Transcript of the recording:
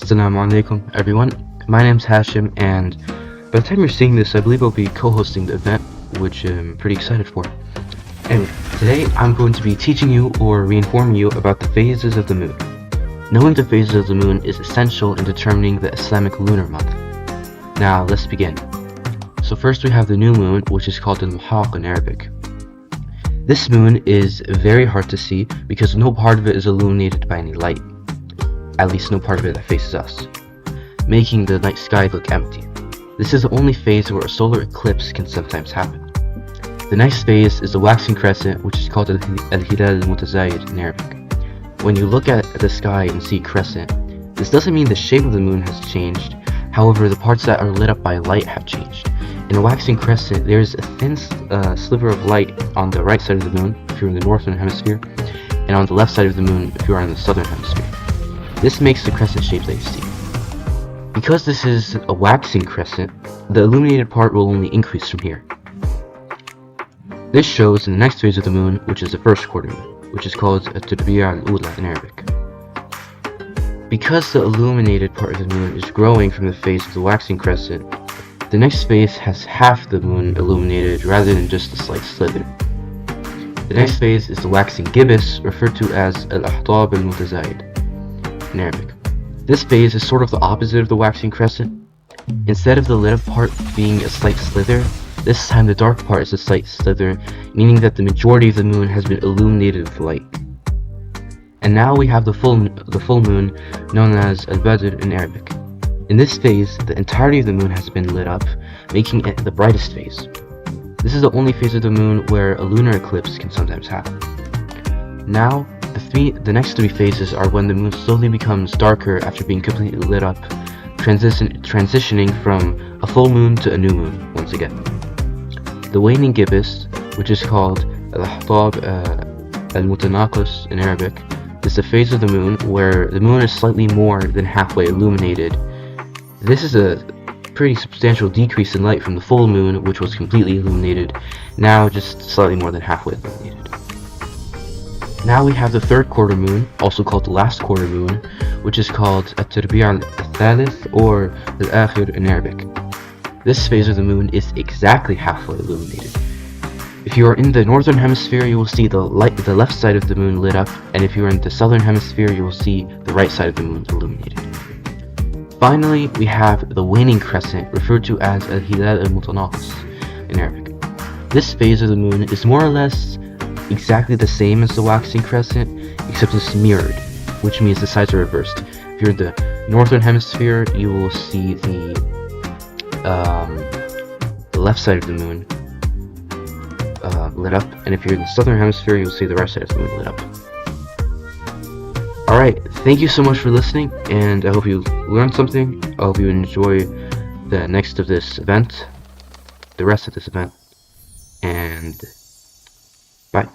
Assalamu alaikum everyone, my name's Hashim, and by the time you're seeing this I believe I'll be co-hosting the event, which I'm pretty excited for. Anyway, today I'm going to be teaching you or reinforming you about the phases of the moon. Knowing the phases of the moon is essential in determining the Islamic lunar month. Now let's begin. So first we have the new moon, which is called al-Muhaq in Arabic. This moon is very hard to see because no part of it is illuminated by any light. At least no part of it that faces us, making the night sky look empty. This is the only phase where a solar eclipse can sometimes happen. The next phase is the waxing crescent, which is called al-Hilal al-Mutazayid in Arabic. When you look at the sky and see crescent, this doesn't mean the shape of the moon has changed, however the parts that are lit up by light have changed. In a waxing crescent, there is a thin sliver of light on the right side of the moon if you're in the northern hemisphere, and on the left side of the moon if you are in the southern hemisphere. This makes the crescent shape that you see. Because this is a waxing crescent, the illuminated part will only increase from here. This shows in the next phase of the moon, which is the first quarter moon, which is called at-Tarbiya al-Ula in Arabic. Because the illuminated part of the moon is growing from the phase of the waxing crescent, the next phase has half the moon illuminated rather than just a slight slither. The next phase is the waxing gibbous, referred to as al-Ahtab al-Mutazayid in Arabic. This phase is sort of the opposite of the waxing crescent. Instead of the lit up part being a slight slither, this time the dark part is a slight slither, meaning that the majority of the moon has been illuminated with light. And now we have the full moon, known as al-Badr in Arabic. In this phase, the entirety of the moon has been lit up, making it the brightest phase. This is the only phase of the moon where a lunar eclipse can sometimes happen. Now, the next three phases are when the moon slowly becomes darker after being completely lit up, transitioning from a full moon to a new moon once again. The waning gibbous, which is called al-Ahtab al-Mutanaqis in Arabic, is the phase of the moon where the moon is slightly more than halfway illuminated. This is a pretty substantial decrease in light from the full moon, which was completely illuminated, now just slightly more than halfway illuminated. Now we have the third quarter moon, also called the last quarter moon, which is called at-Tarbiya al-Thalith or al-Akhir in Arabic. This phase of the moon is exactly halfway illuminated. If you are in the northern hemisphere, you will see the left side of the moon lit up, and if you are in the southern hemisphere, you will see the right side of the moon illuminated. Finally, we have the waning crescent, referred to as al-Hilal al-Mutanaqis in Arabic. This phase of the moon is more or less exactly the same as the waxing crescent, except it's mirrored, which means the sides are reversed. If you're in the northern hemisphere, you will see the left side of the moon lit up, and if you're in the southern hemisphere, you'll see the right side of the moon lit up. Alright, thank you so much for listening, and I hope you learned something. I hope you enjoy the rest of this event, and bye.